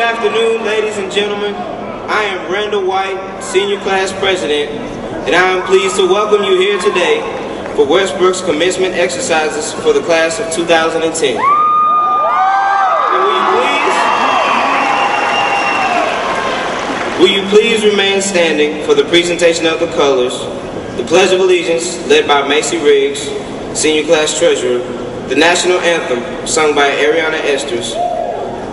afternoon, ladies and gentlemen. I am Randall White, Senior Class President, and I am pleased to welcome you here today for Westbrook's commencement exercises for the class of 2010. And will you please remain standing for the presentation of the colors, the Pledge of Allegiance led by Macy Riggs, Senior Class Treasurer, the National Anthem sung by Arianna Esters,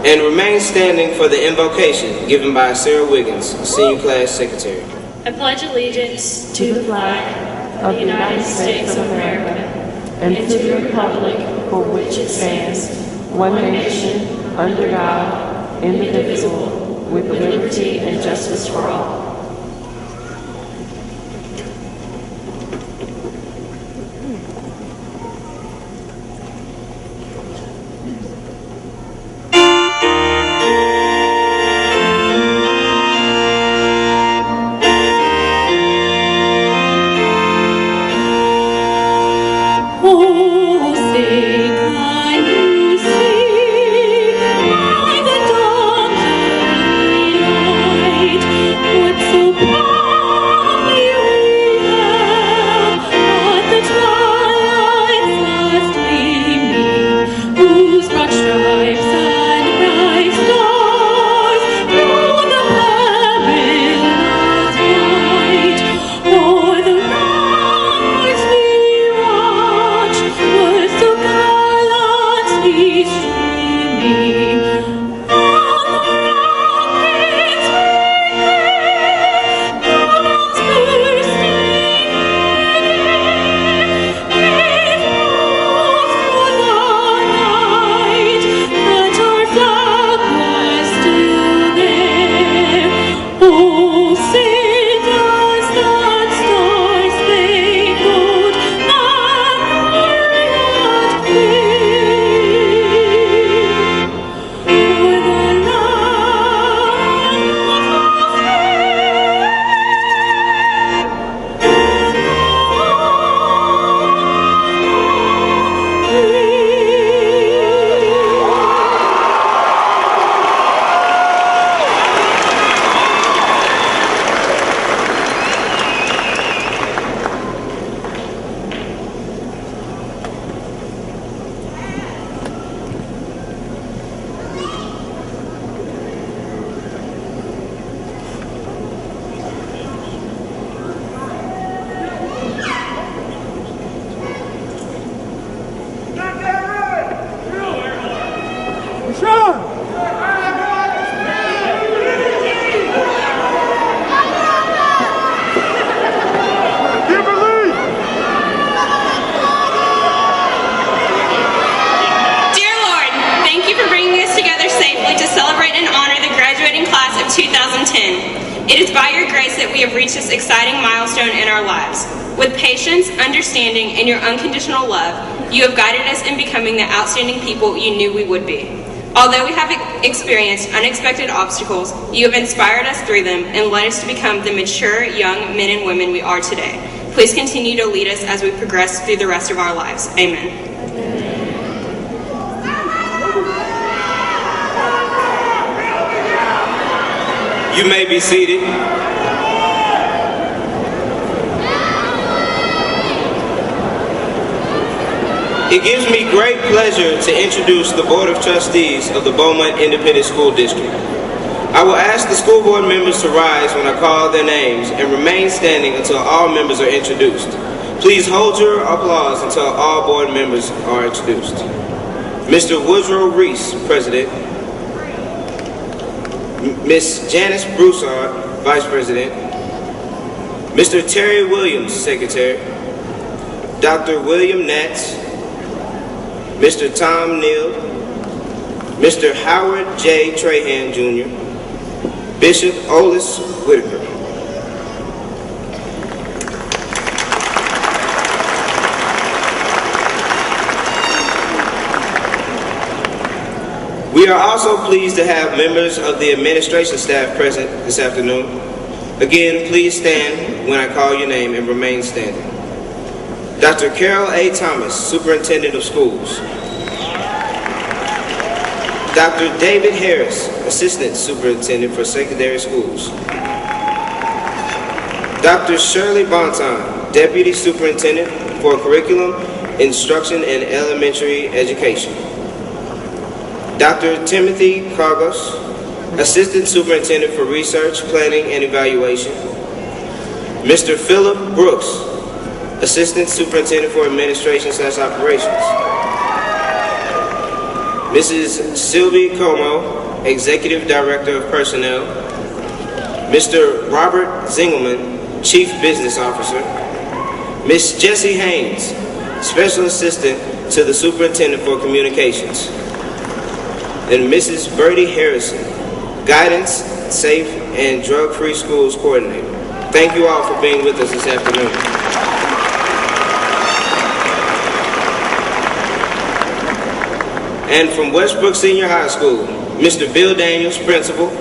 and remain standing for the invocation given by Sarah Wiggins, Senior Class Secretary. I pledge allegiance to the flag of the United States of America and to the republic for which it stands, one nation, under God, indivisible, with liberty and justice for all. Understanding and your unconditional love, you have guided us in becoming the outstanding people you knew we would be. Although we have experienced unexpected obstacles, you have inspired us through them and led us to become the mature young men and women we are today. Please continue to lead us as we progress through the rest of our lives. Amen. You may be seated. It gives me great pleasure to introduce the Board of Trustees of the Beaumont Independent School District. I will ask the school board members to rise when I call their names and remain standing until all members are introduced. Please hold your applause until all board members are introduced. Mr. Woodrow Reese, President. Ms. Janice Broussard, Vice President. Mr. Terry Williams, Secretary. Dr. William Natz. Mr. Tom Neal, Mr. Howard J. Trahan, Jr., Bishop Olis Whitaker. We are also pleased to have members of the administration staff present this afternoon. Again, please stand when I call your name and remain standing. Dr. Carol A. Thomas, Superintendent of Schools. Dr. David Harris, Assistant Superintendent for Secondary Schools. Dr. Shirley Bonton, Deputy Superintendent for Curriculum, Instruction, and Elementary Education. Dr. Timothy Cargos, Assistant Superintendent for Research, Planning, and Evaluation. Mr. Philip Brooks, Assistant Superintendent for Administration/Operations. Mrs. Sylvie Como, Executive Director of Personnel. Mr. Robert Zingelman, Chief Business Officer. Ms. Jessie Haynes, Special Assistant to the Superintendent for Communications. And Mrs. Bertie Harrison, Guidance, Safe, and Drug-Free Schools Coordinator. Thank you all for being with us this afternoon. And from Westbrook Senior High School, Mr. Bill Daniels, Principal.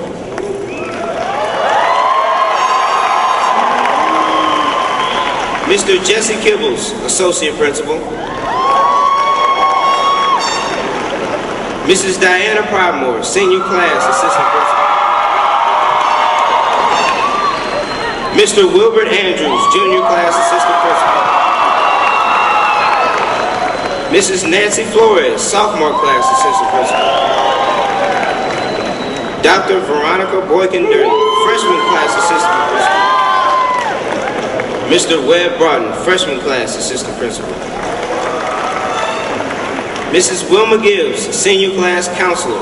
Mr. Jesse Kibbles, Associate Principal. Mrs. Diana Pridemore, Senior Class Assistant Principal. Mr. Wilbert Andrews, Junior Class Assistant Principal. Mrs. Nancy Flores, Sophomore Class Assistant Principal. Dr. Veronica Boykin-Dirty, Freshman Class Assistant Principal. Mr. Webb Broughton, Freshman Class Assistant Principal. Mrs. Wilma Gibbs, Senior Class Counselor.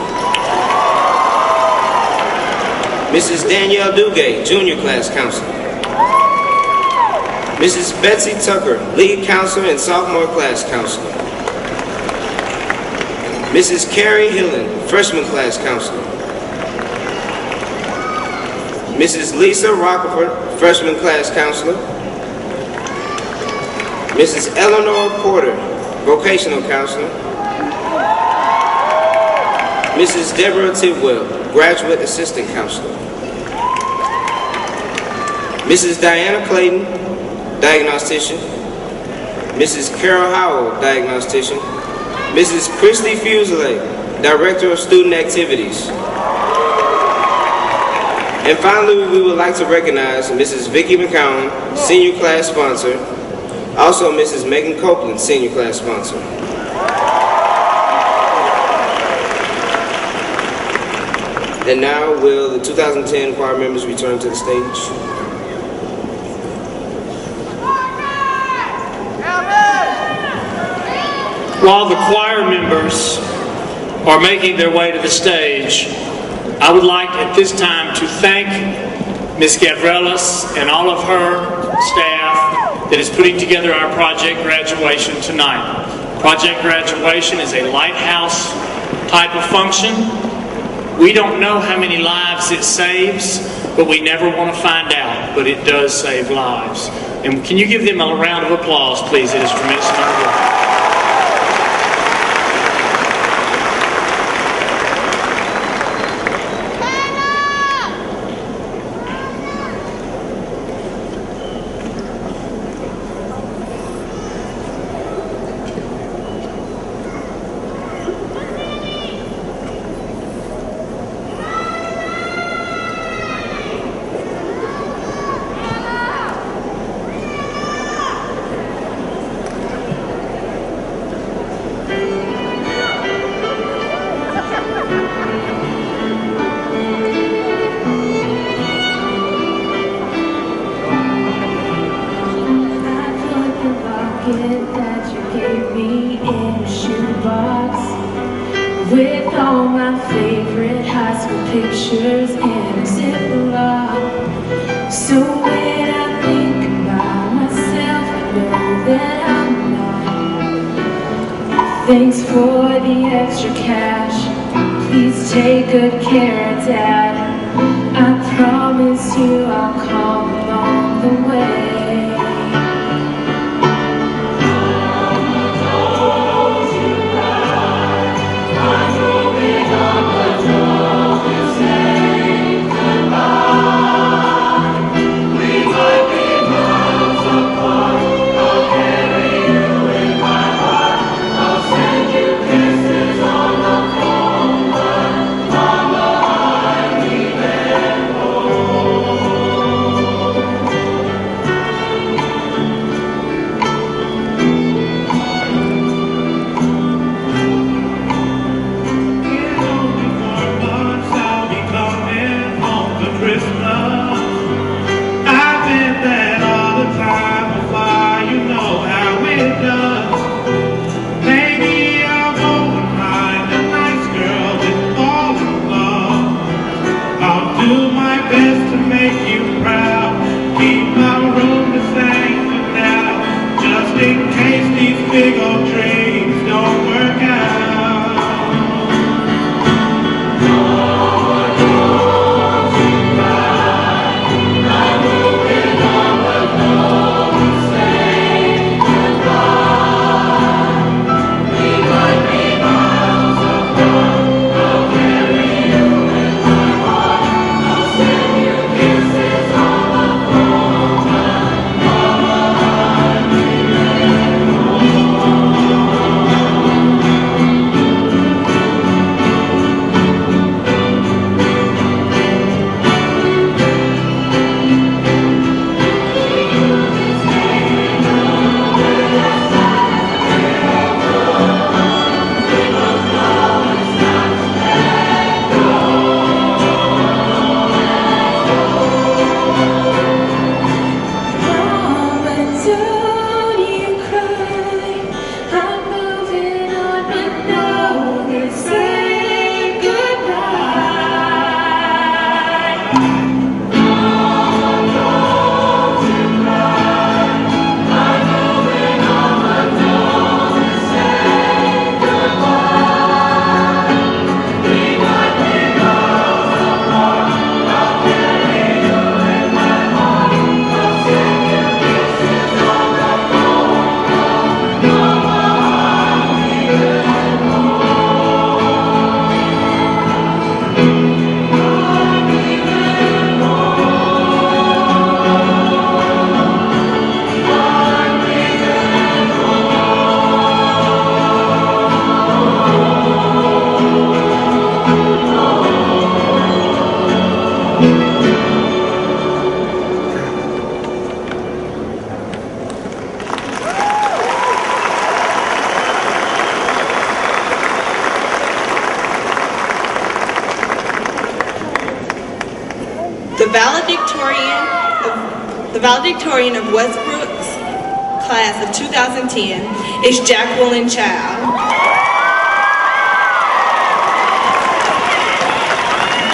Mrs. Danielle Dugay, Junior Class Counselor. Mrs. Betsy Tucker, Lead Counselor and Sophomore Class Counselor. Mrs. Carrie Hillen, Freshman Class Counselor. Mrs. Lisa Rockefeller, Freshman Class Counselor. Mrs. Eleanor Porter, Vocational Counselor. Mrs. Deborah Tidwell, Graduate Assistant Counselor. Mrs. Diana Clayton, Diagnostician. Mrs. Carol Howell, Diagnostician. Mrs. Christy Fuselier, Director of Student Activities. And finally, we would like to recognize Mrs. Vicki McCown, Senior Class Sponsor. Also, Mrs. Megan Copeland, Senior Class Sponsor. And now, will the 2010 choir members return to the stage? While the choir members are making their way to the stage, I would like at this time to thank Ms. Gavrelis and all of her staff that is putting together our project graduation tonight. Project graduation is a lighthouse type of function. We don't know how many lives it saves, but we never want to find out, but it does save lives. And can you give them a round of applause, please? It is tremendous amount of work. That you gave me in a shoebox with all my favorite high school pictures in a Ziploc. So when I think about myself, I know that I'm not. Thanks for the extra cash. Please take good care of Dad. I promise you I'll come along the way. I've been that all the time before, you know how it does. Maybe I'll go and find a nice girl and fall in love. I'll do my best to make you proud, keep my room the same for now, just in case these big old dreams don't work out. The valedictorian of Westbrook's class of 2010 is Jaqueline Chow.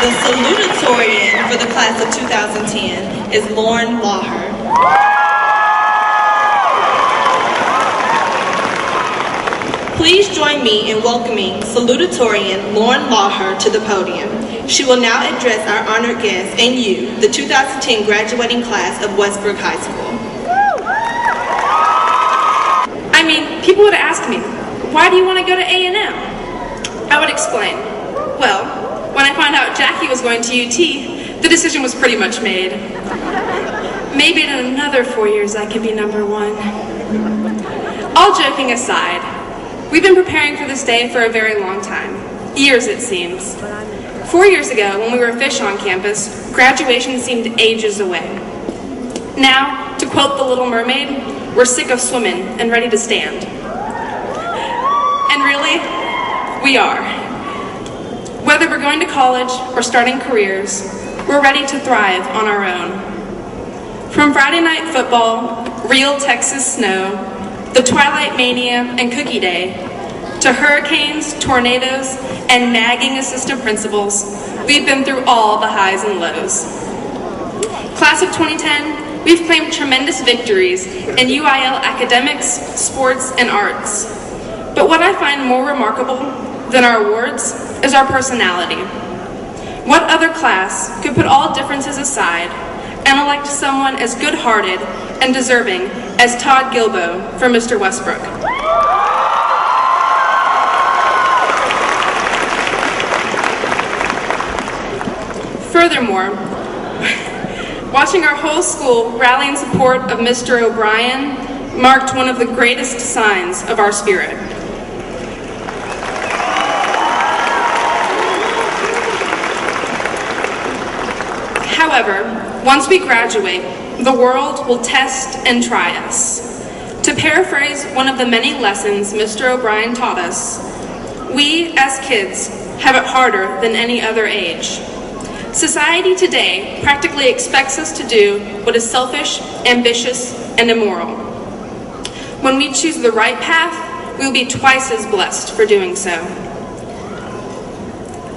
The salutatorian for the class of 2010 is Lauher. Please join me in welcoming salutatorian Lauher to the podium. She will now address our honored guests and you, the 2010 graduating class of Westbrook High School. I mean, people would ask me, why do you want to go to A&M? I would explain, well, when I found out Jackie was going to UT, the decision was pretty much made. Maybe in another 4 years I could be number one. All joking aside, we've been preparing for this day for a very long time. Years, it seems. 4 years ago, when we were fish on campus, graduation seemed ages away. Now, to quote The Little Mermaid, we're sick of swimming and ready to stand. And really, we are. Whether we're going to college or starting careers, we're ready to thrive on our own. From Friday night football, real Texas snow, the Twilight Mania and Cookie Day, to hurricanes, tornadoes, and nagging assistant principals, we've been through all the highs and lows. Class of 2010, we've claimed tremendous victories in UIL academics, sports, and arts. But what I find more remarkable than our awards is our personality. What other class could put all differences aside and elect someone as good-hearted and deserving as Todd Gilbo for Mr. Westbrook? Furthermore, watching our whole school rally in support of Mr. O'Brien marked one of the greatest signs of our spirit. However, once we graduate, the world will test and try us. To paraphrase one of the many lessons Mr. O'Brien taught us, we as kids have it harder than any other age. Society today practically expects us to do what is selfish, ambitious, and immoral. When we choose the right path, we will be twice as blessed for doing so.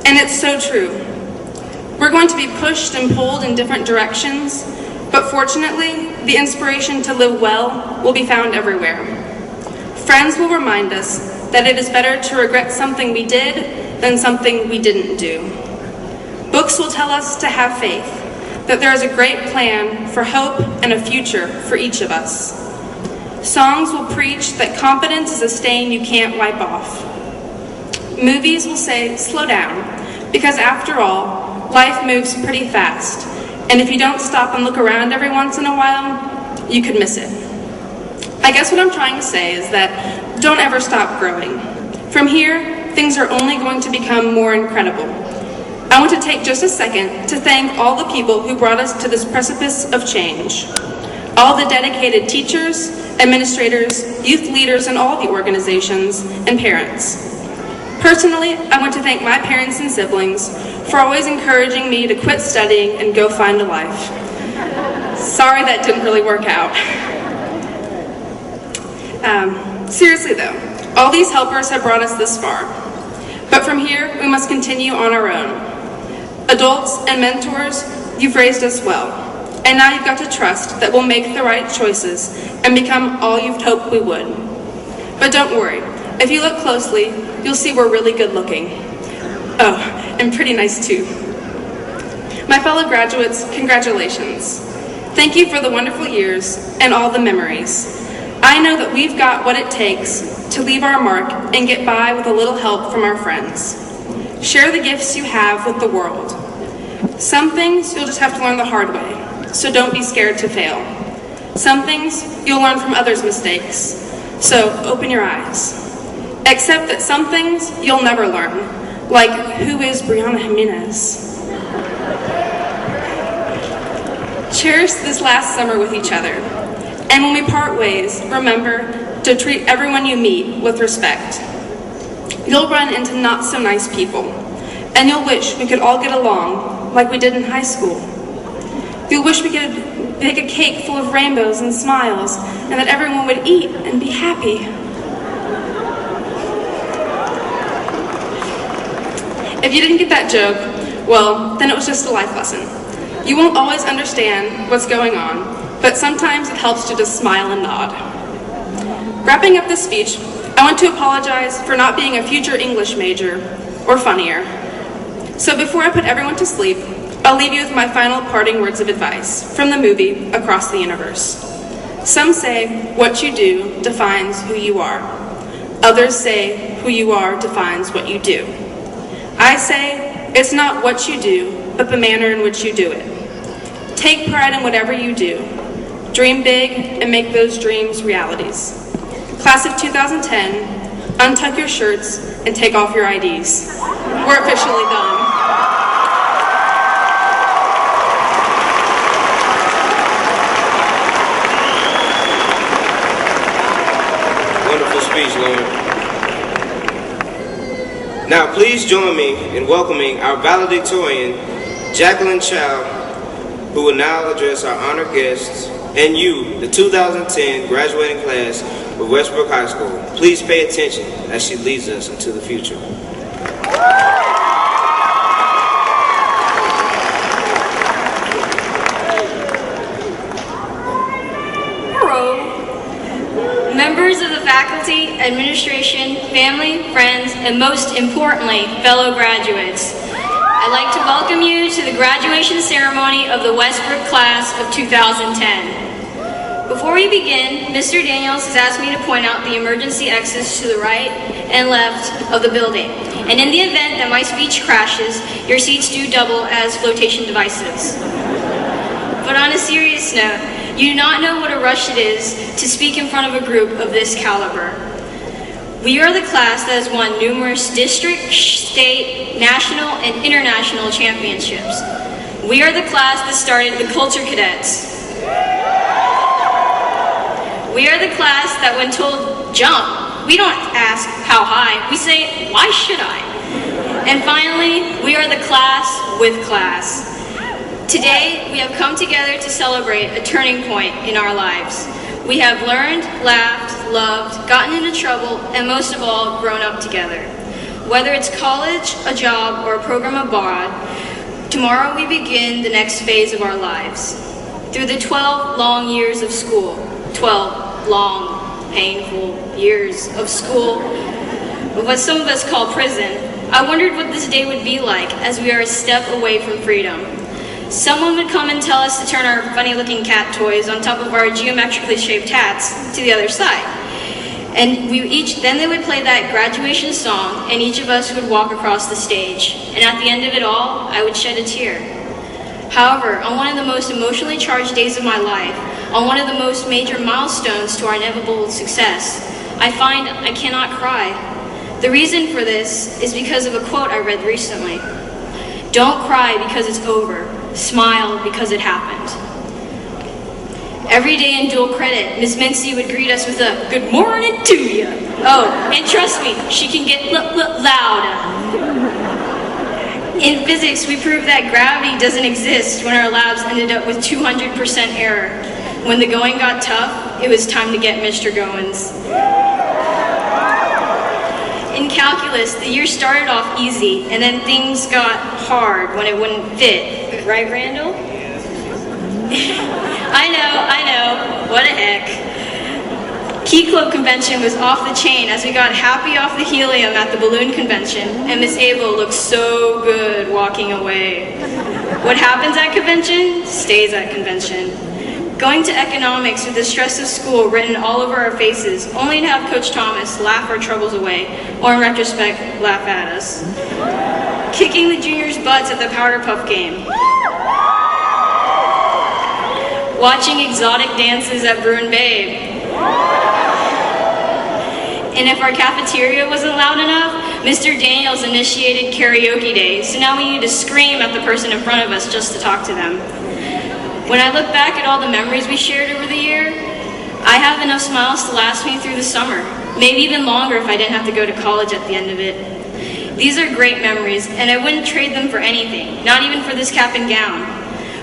And it's so true. We're going to be pushed and pulled in different directions, but fortunately, the inspiration to live well will be found everywhere. Friends will remind us that it is better to regret something we did than something we didn't do. Books will tell us to have faith, that there is a great plan for hope and a future for each of us. Songs will preach that confidence is a stain you can't wipe off. Movies will say, slow down, because after all, life moves pretty fast, and if you don't stop and look around every once in a while, you could miss it. I guess what I'm trying to say is that don't ever stop growing. From here, things are only going to become more incredible. I want to take just a second to thank all the people who brought us to this precipice of change. All the dedicated teachers, administrators, youth leaders in all the organizations, and parents. Personally, I want to thank my parents and siblings for always encouraging me to quit studying and go find a life. Sorry that didn't really work out. Seriously though, all these helpers have brought us this far. But from here, we must continue on our own. Adults and mentors, you've raised us well. And now you've got to trust that we'll make the right choices and become all you've hoped we would. But don't worry, if you look closely, you'll see we're really good looking. Oh, and pretty nice too. My fellow graduates, congratulations. Thank you for the wonderful years and all the memories. I know that we've got what it takes to leave our mark and get by with a little help from our friends. Share the gifts you have with the world. Some things you'll just have to learn the hard way, so don't be scared to fail. Some things you'll learn from others' mistakes, so open your eyes. Accept that some things you'll never learn, like who is Brianna Jimenez? Cherish this last summer with each other. And when we part ways, remember to treat everyone you meet with respect. You'll run into not so nice people, and you'll wish we could all get along like we did in high school. You'll wish we could bake a cake full of rainbows and smiles, and that everyone would eat and be happy. If you didn't get that joke, well, then it was just a life lesson. You won't always understand what's going on, but sometimes it helps to just smile and nod. Wrapping up this speech, I want to apologize for not being a future English major, or funnier. So before I put everyone to sleep, I'll leave you with my final parting words of advice from the movie Across the Universe. Some say what you do defines who you are. Others say who you are defines what you do. I say it's not what you do, but the manner in which you do it. Take pride in whatever you do. Dream big and make those dreams realities. Class of 2010, untuck your shirts and take off your IDs. We're officially done. Wonderful speech, Lauher. Now please join me in welcoming our valedictorian, Jaqueline Chow, who will now address our honored guests and you, the 2010 graduating class of Westbrook High School. Please pay attention as she leads us into the future. Hello. Members of the faculty, administration, family, friends, and most importantly, fellow graduates. I'd like to welcome you to the graduation ceremony of the Westbrook class of 2010. Before we begin, Mr. Daniels has asked me to point out the emergency exits to the right and left of the building. And in the event that my speech crashes, your seats do double as flotation devices. But on a serious note, you do not know what a rush it is to speak in front of a group of this caliber. We are the class that has won numerous district, state, national, and international championships. We are the class that started the Culture Cadets. We are the class that when told, jump, we don't ask how high, we say, why should I? And finally, we are the class with class. Today, we have come together to celebrate a turning point in our lives. We have learned, laughed, loved, gotten into trouble, and most of all, grown up together. Whether it's college, a job, or a program abroad, tomorrow we begin the next phase of our lives. Through the 12 long years of school, 12 long, painful years of school, what some of us call prison, I wondered what this day would be like as we are a step away from freedom. Someone would come and tell us to turn our funny-looking cat toys on top of our geometrically shaped hats to the other side. And then they would play that graduation song, and each of us would walk across the stage. And at the end of it all, I would shed a tear. However, on one of the most emotionally charged days of my life, on one of the most major milestones to our inevitable success, I find I cannot cry. The reason for this is because of a quote I read recently. Don't cry because it's over. Smile because it happened. Every day in dual credit, Miss Mincy would greet us with a good morning to you. Oh, and trust me, she can get louder. In physics, we proved that gravity doesn't exist when our labs ended up with 200% error. When the going got tough, it was time to get Mr. Goins. In calculus, the year started off easy, and then things got hard when it wouldn't fit. Right, Randall? I know, what a heck. Key Club convention was off the chain as we got happy off the helium at the balloon convention, and Miss Abel looked so good walking away. What happens at convention stays at convention. Going to economics with the stress of school written all over our faces, only to have Coach Thomas laugh our troubles away, or in retrospect, laugh at us. Kicking the juniors' butts at the powder puff game. Watching exotic dances at Bruin Babe. And if our cafeteria wasn't loud enough, Mr. Daniels initiated karaoke day, so now we need to scream at the person in front of us just to talk to them. When I look back at all the memories we shared over the year, I have enough smiles to last me through the summer, maybe even longer if I didn't have to go to college at the end of it. These are great memories, and I wouldn't trade them for anything, not even for this cap and gown.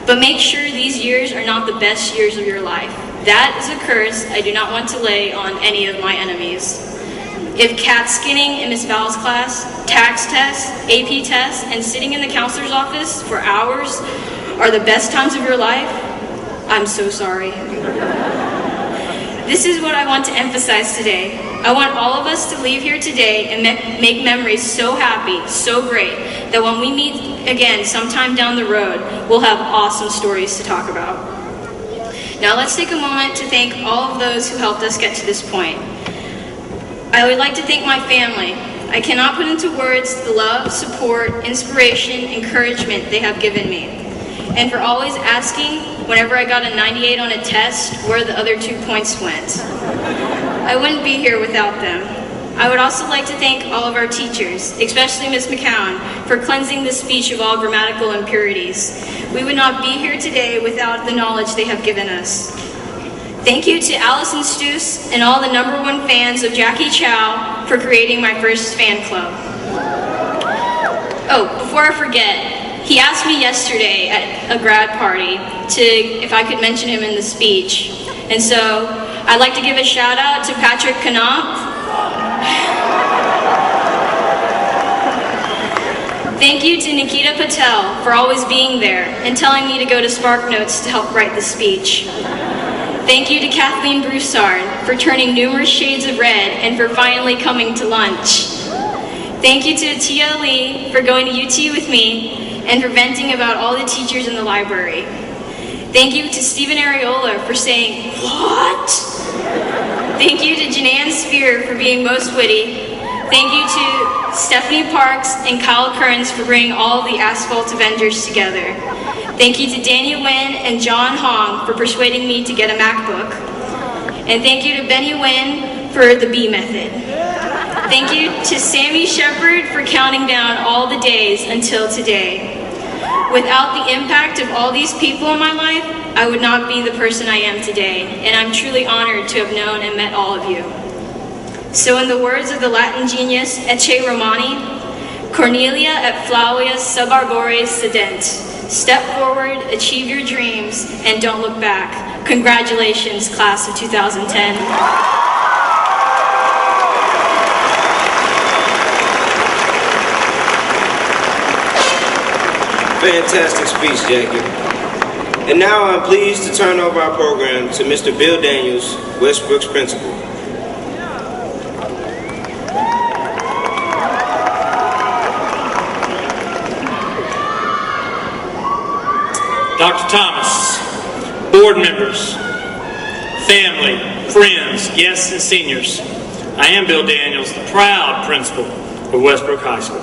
But make sure these years are not the best years of your life. That is a curse I do not want to lay on any of my enemies. If cat skinning in Miss Val's class, tax tests, AP tests, and sitting in the counselor's office for hours are the best times of your life, I'm so sorry. This is what I want to emphasize today. I want all of us to leave here today and make memories so happy, so great, that when we meet again sometime down the road, we'll have awesome stories to talk about. Now let's take a moment to thank all of those who helped us get to this point. I would like to thank my family. I cannot put into words the love, support, inspiration, encouragement they have given me. And for always asking, whenever I got a 98 on a test, where the other 2 points went. I wouldn't be here without them. I would also like to thank all of our teachers, especially Ms. McCown, for cleansing the speech of all grammatical impurities. We would not be here today without the knowledge they have given us. Thank you to Allison Stoos and all the #1 fans of Jaqueline Chow for creating my first fan club. Oh, before I forget, he asked me yesterday at a grad party if I could mention him in the speech. And so I'd like to give a shout out to Patrick Knopf. Thank you to Nikita Patel for always being there and telling me to go to SparkNotes to help write the speech. Thank you to Kathleen Broussard for turning numerous shades of red and for finally coming to lunch. Thank you to Tia Lee for going to UT with me and for venting about all the teachers in the library. Thank you to Stephen Areola for saying, "What?" Thank you to Janann Spear for being most witty. Thank you to Stephanie Parks and Kyle Kearns for bringing all the Asphalt Avengers together. Thank you to Daniel Nguyen and John Hong for persuading me to get a MacBook. And thank you to Benny Nguyen for the B method. Thank you to Sammy Shepard for counting down all the days until today. Without the impact of all these people in my life, I would not be the person I am today, and I'm truly honored to have known and met all of you. So in the words of the Latin genius Ecce Romani, Cornelia et Flavius subarboreis sedent. Step forward, achieve your dreams, and don't look back. Congratulations, class of 2010. Fantastic speech, Jackie. And now I'm pleased to turn over our program to Mr. Bill Daniels, Westbrook's principal. Dr. Thomas, board members, family, friends, guests, and seniors, I am Bill Daniels, the proud principal of Westbrook High School.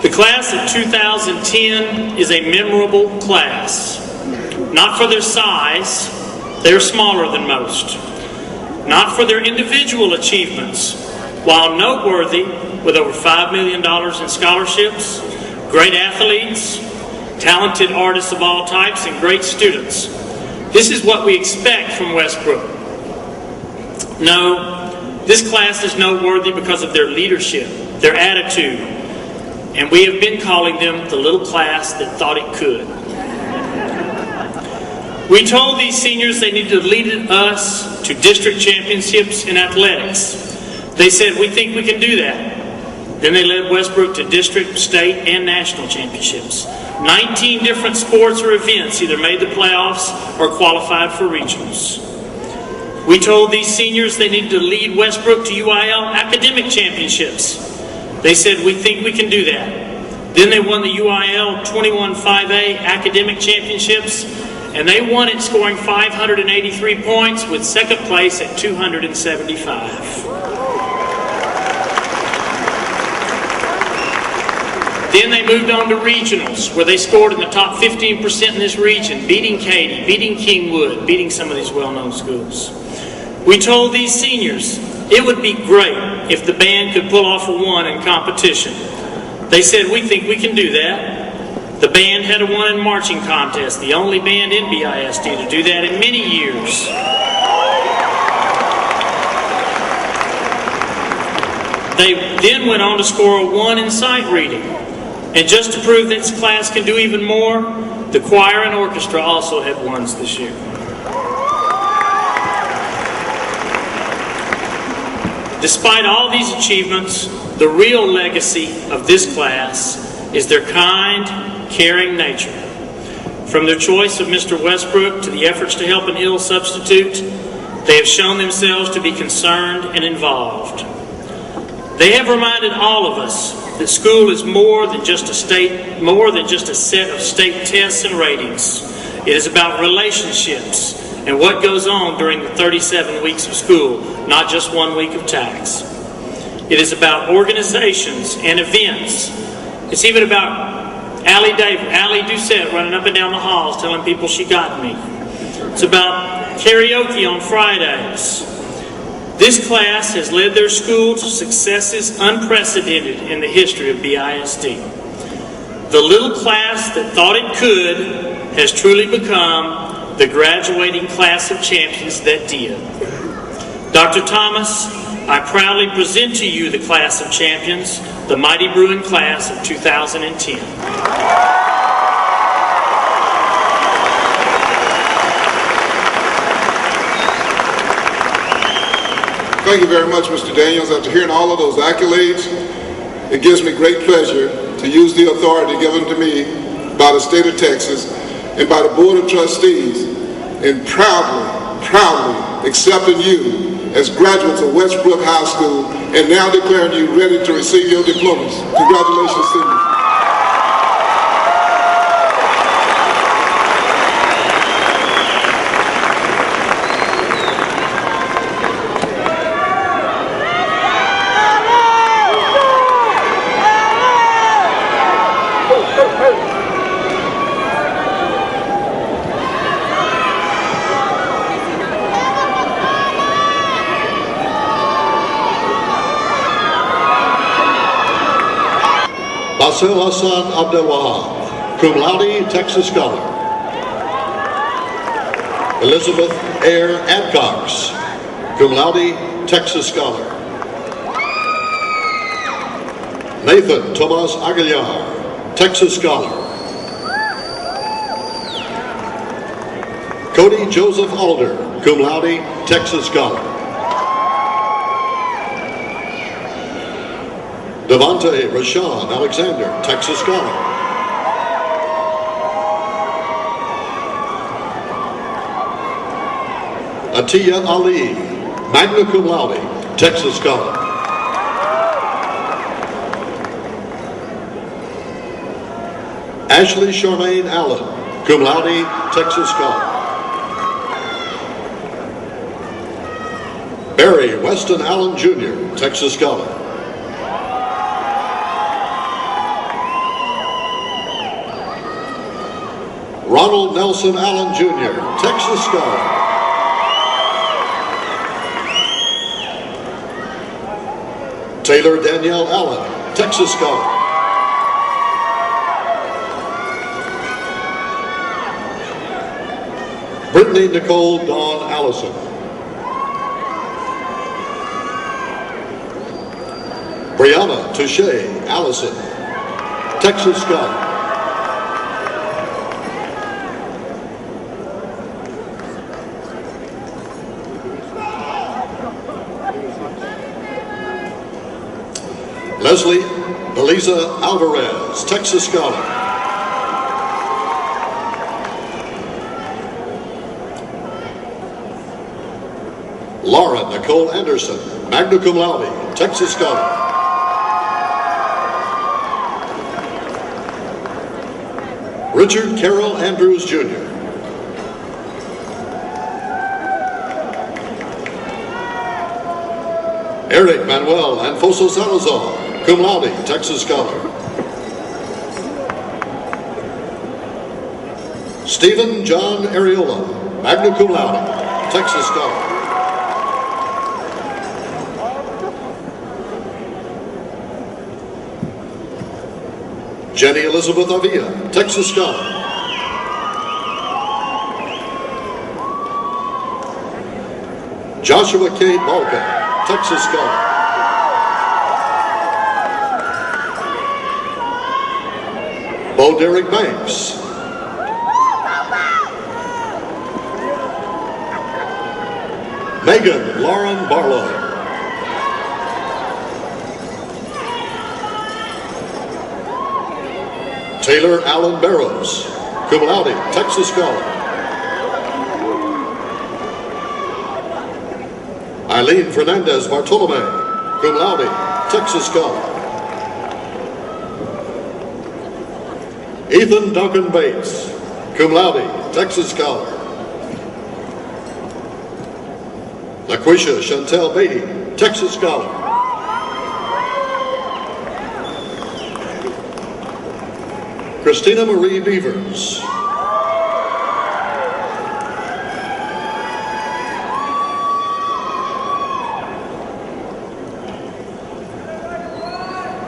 The class of 2010 is a memorable class, not for their size, they're smaller than most, not for their individual achievements, while noteworthy with over $5 million in scholarships, great athletes, talented artists of all types, and great students. This is what we expect from Westbrook. No, this class is noteworthy because of their leadership, their attitude, and we have been calling them the little class that thought it could. We told these seniors they needed to lead us to district championships in athletics. They said, we think we can do that. Then they led Westbrook to district, state, and national championships. 19 different sports or events either made the playoffs or qualified for regionals. We told these seniors they needed to lead Westbrook to UIL academic championships. They said, we think we can do that. Then they won the UIL 21-5A academic championships, and they won it scoring 583 points with second place at 275. Then they moved on to regionals, where they scored in the top 15% in this region, beating Katy, beating Kingwood, beating some of these well-known schools. We told these seniors it would be great if the band could pull off a one in competition. They said, we think we can do that. The band had a one in marching contest, the only band in BISD to do that in many years. They then went on to score a one in sight reading. And just to prove this class can do even more, the choir and orchestra also had ones this year. Despite all these achievements, the real legacy of this class is their kind, caring nature. From their choice of Mr. Westbrook to the efforts to help an ill substitute, they have shown themselves to be concerned and involved. They have reminded all of us that school is more than just a set of state tests and ratings. It is about relationships and what goes on during the 37 weeks of school, not just 1 week of tax. It is about organizations and events. It's even about Allie Doucette running up and down the halls telling people she got me. It's about karaoke on Fridays. This class has led their school to successes unprecedented in the history of BISD. The little class that thought it could has truly become the graduating class of champions that did. Dr. Thomas, I proudly present to you the class of champions, the Mighty Bruin class of 2010. Thank you very much, Mr. Daniels. After hearing all of those accolades, it gives me great pleasure to use the authority given to me by the state of Texas and by the Board of Trustees in proudly accepting you as graduates of Westbrook High School and now declaring you ready to receive your diplomas. Congratulations, seniors. Basil Hassan Abdel Wahab, cum laude, Texas Scholar. Elizabeth Ayer Adcox, cum laude, Texas Scholar. Nathan Tomas Aguilar, Texas Scholar. Cody Joseph Alder, cum laude, Texas Scholar. Devontae Rashawn Alexander, Texas Scholar. Atiya Ali, magna cum laude, Texas Scholar. Ashley Charmaine Allen, cum laude, Texas Scholar. Barry Weston Allen Jr., Texas Scholar. Ronald Nelson Allen Jr., Texas Scholar. Taylor Danielle Allen, Texas Scholar. Brittany Nicole Dawn Allison. Brianna Touche Allison, Texas Scholar. Leslie Elisa Alvarez, Texas Scholar. Laura Nicole Anderson, magna cum laude, Texas Scholar. Richard Carroll Andrews Jr. Eric Manuel Anfoso Salazar, cum laude, Texas Scholar. Stephen John Areola, magna cum laude, Texas Scholar. Jenny Elizabeth Avia, Texas Scholar. Joshua K. Balka, Texas Scholar. Bo Derek Banks. Megan Lauren Barlow. Taylor Allen Barrows, cum laude, Texas Scholar. Eileen Fernandez Bartolome, cum laude, Texas Scholar. Ethan Duncan Bates, cum laude, Texas Scholar. LaQuisha Chantel Beatty, Texas Scholar. Christina Marie Beavers.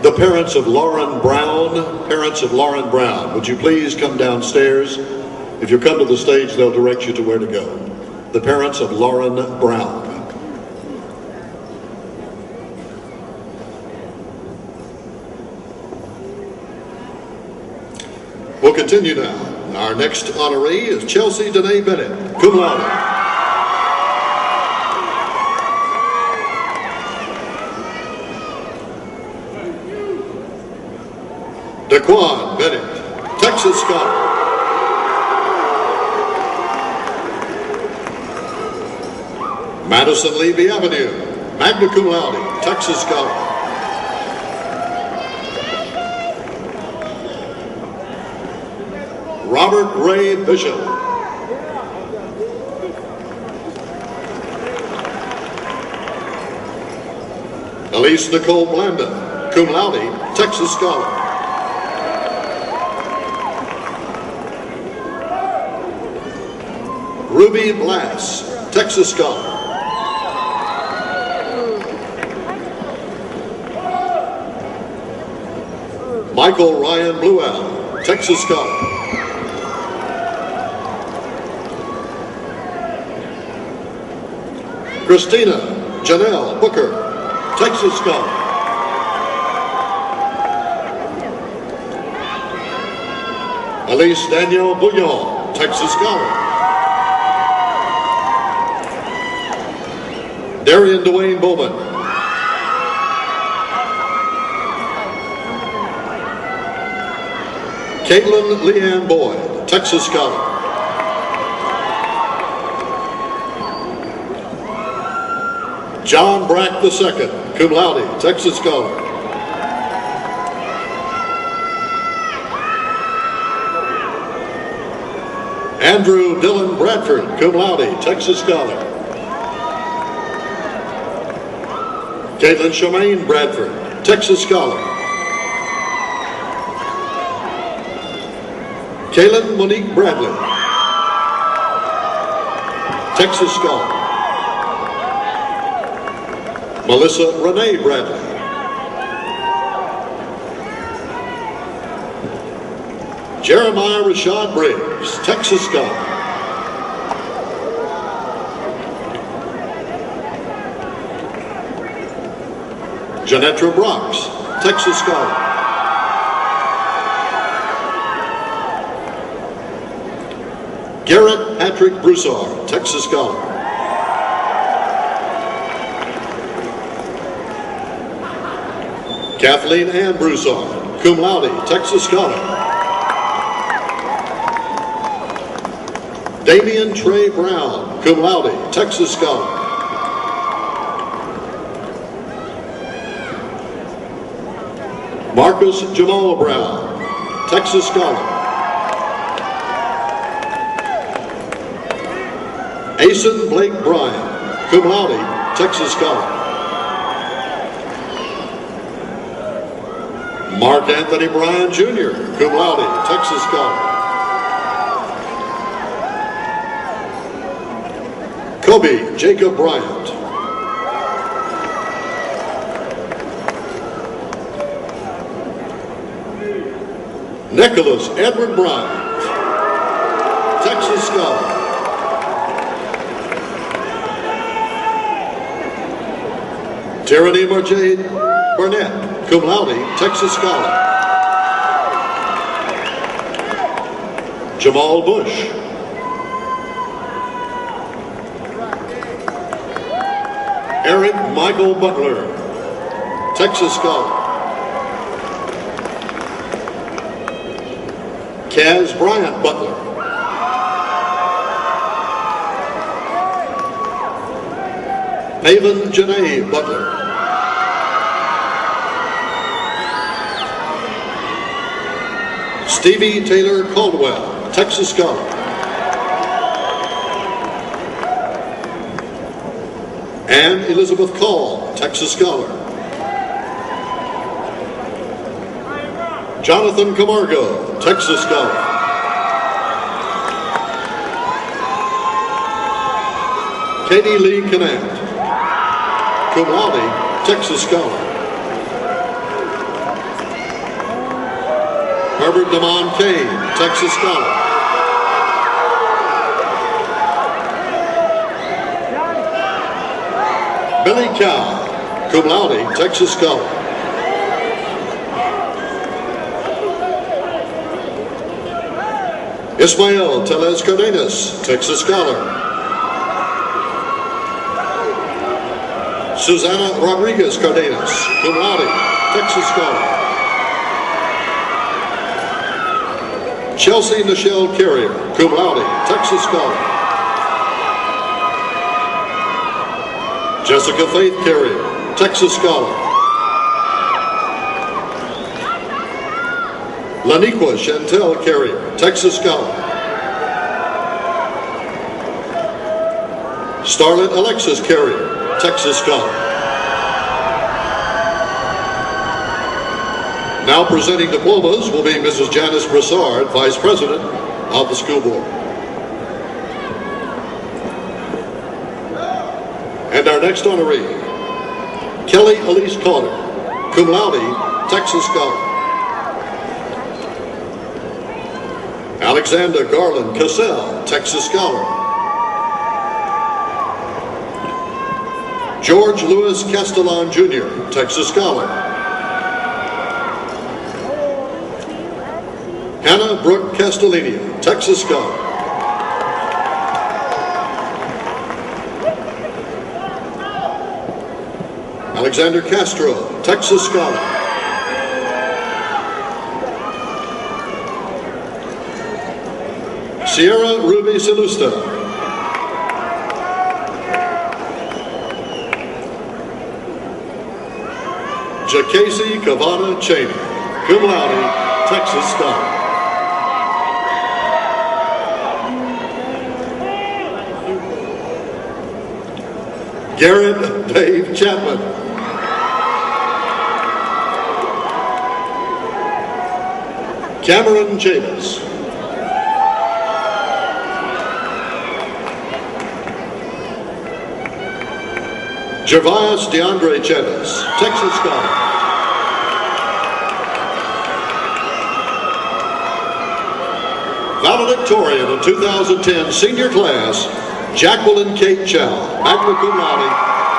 The parents of Lauren Brown, would you please come downstairs? If you come to the stage, they'll direct you to where to go. The parents of Lauren Brown. We'll continue now. Our next honoree is Chelsea Danae Bennett, cum laude. Daquan Bennett, Texas Scholar. Madison Levy Avenue, magna cum laude, Texas Scholar. Robert Ray Bishop. Elise Nicole Blanda, cum laude, Texas Scholar. Ruby Blass, Texas Scholar. Michael Ryan Bluell, Texas Scholar. Christina Janelle Booker, Texas Scholar. Elise Danielle Bouillon, Texas Scholar. Darian Dwayne Bowman. Caitlin Leanne Boyd, Texas Scholar. John Brack II, cum laude, Texas Scholar. Andrew Dylan Bradford, cum laude, Texas Scholar. Caitlin Shemaine Bradford, Texas Scholar. Kaylin Monique Bradley, Texas Scholar. Melissa Renee Bradley. Jeremiah Rashad Briggs, Texas Scholar. Janetra Brox, Texas Scholar. Garrett Patrick Broussard, Texas Scholar. Kathleen Ann Broussard, cum laude, Texas Scholar. Damian Trey Brown, cum laude, Texas Scholar. Marcus Jamal Brown, Texas Scholar. Asen Blake Bryan, cum laude, Texas Scholar. Mark Anthony Bryan Jr., cum laude, Texas Scholar. Kobe Jacob Bryant. Nicholas Edward Bryant, Texas Scholar. Tyranny Marjade Burnett, cum laude, Texas Scholar. Jamal Bush. Eric Michael Butler, Texas Scholar. Kaz Bryant Butler. Haven Janae Butler. Stevie Taylor Caldwell, Texas Scholar. Ann Elizabeth Call, Texas Scholar. Jonathan Camargo, Texas Scholar. Katie Lee Canant, cum laude, Texas Scholar. Herbert Damon Kane, Texas Scholar. Billy Chow, cum laude, Texas Scholar. Ismael Telez Cardenas, Texas Scholar. Susana Rodriguez Cardenas, cum laude, Texas Scholar. Chelsea Nichelle Carrier, cum laude, Texas Scholar. Jessica Faith Carrier, Texas Scholar. Laniqua Chantel Carrier, Texas Scholar. Starlet Alexis Carrier, Texas Scholar. Now presenting diplomas will be Mrs. Janice Broussard, Vice President of the School Board. And our next honoree, Kelly Elise Carter, cum laude, Texas Scholar. Alexander Garland Cassell, Texas Scholar. George Lewis Castellan Jr., Texas Scholar. Hannah Brooke Castellini, Texas Scholar. Alexander Castro, Texas Scholar. Sierra Ruby Salusta. Jacasey Cavada Cheney, cum laude, Texas Scholar. Garrett Dave Chapman. Cameron Chavis. Gervais DeAndre Chevis, Texas Scholar. Valedictorian of 2010 senior class, Jaqueline Kate Chow, magna cum laude,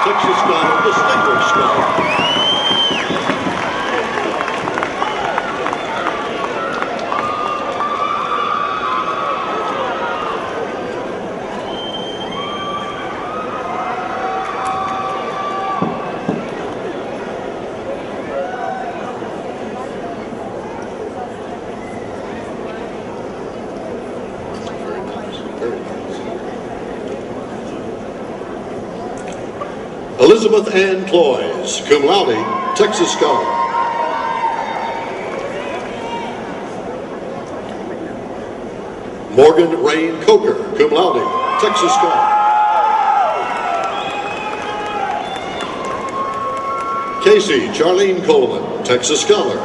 Texas Scholar, distinguished scholar. Elizabeth Ann Cloys, cum laude, Texas Scholar. Morgan Rain Coker, cum laude, Texas Scholar. Casey Charlene Coleman, Texas Scholar.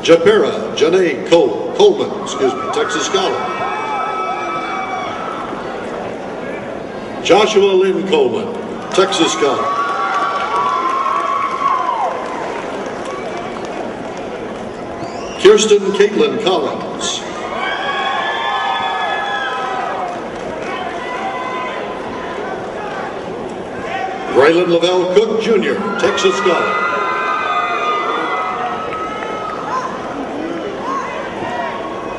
Japera Janae Coleman, Texas Scholar. Joshua Lynn Coleman, Texas Scholar. Kirsten Caitlin Collins. Braylon Lavelle Cook Jr., Texas Scholar.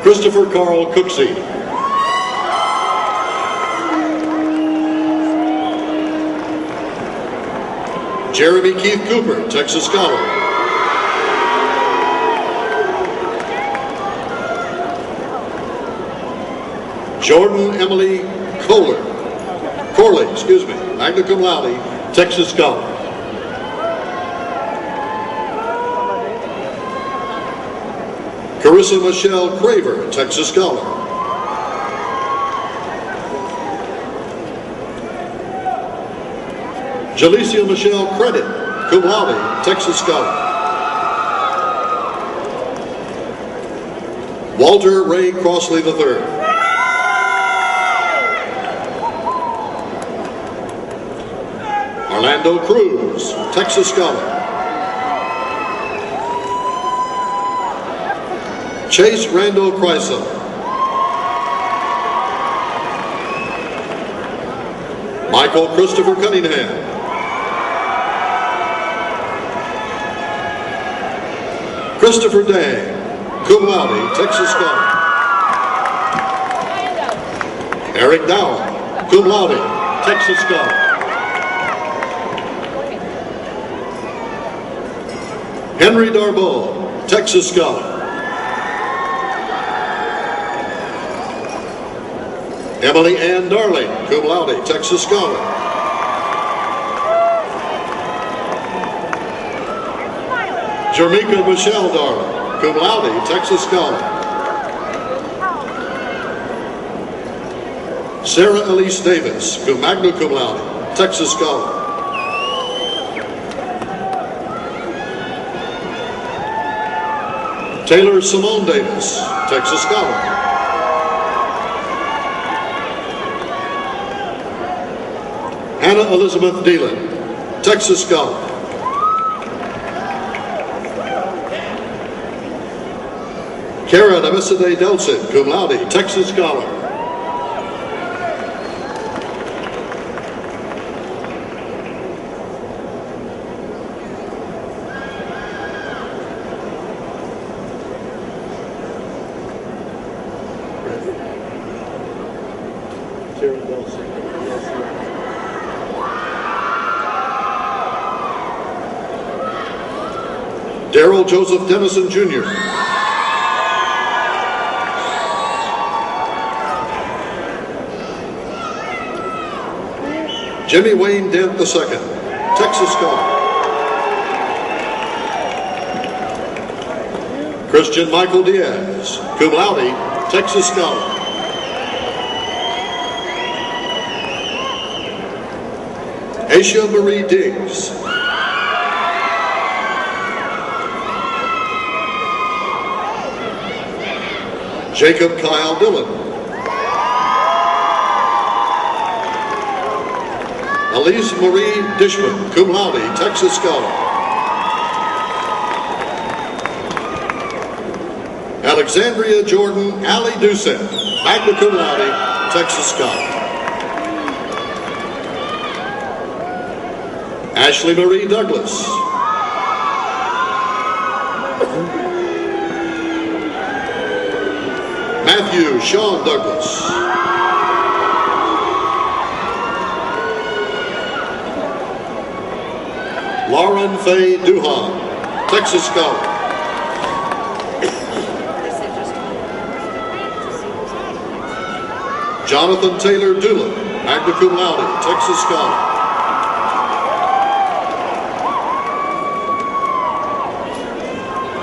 Christopher Carl Cooksey. Jeremy Keith Cooper, Texas Scholar. Jordan Emily Corley, magna cum laude, Texas Scholar. Carissa Michelle Craver, Texas Scholar. Jalicia Michelle Credit, cum laude, Texas Scholar. Walter Ray Crossley III. Orlando Cruz, Texas Scholar. Chase Randall Chrysler. Michael Christopher Cunningham. Christopher Day, cum laude, Texas Scholar. Eric Dowell, cum laude, Texas Scholar. Henry Darboe, Texas Scholar. Emily Ann Darling, cum laude, Texas Scholar. Jermica Michelle Darling, cum laude, Texas Scholar. Sarah Elise Davis, magna cum laude, Texas Scholar. Taylor Simone Davis, Texas Scholar. Hannah Elizabeth Deelan, Texas Scholar. Kara Navesade Delson, cum laude, Texas Scholar. Daryl Joseph Dennison Jr. Jimmy Wayne Dent II, Texas Scholar. Christian Michael Diaz, cum laude, Texas Scholar. Aisha Marie Diggs. Jacob Kyle Dillon. Elise Marie Dishman, cum laude, Texas Scholar. Alexandria Jordan Ali Doucette, magna cum laude, Texas Scholar. Ashley Marie Douglas. Matthew Sean Douglas. Lauren Faye Duhan, Texas Scholar. Jonathan Taylor Doolin, magna cum laude, Texas Scholar.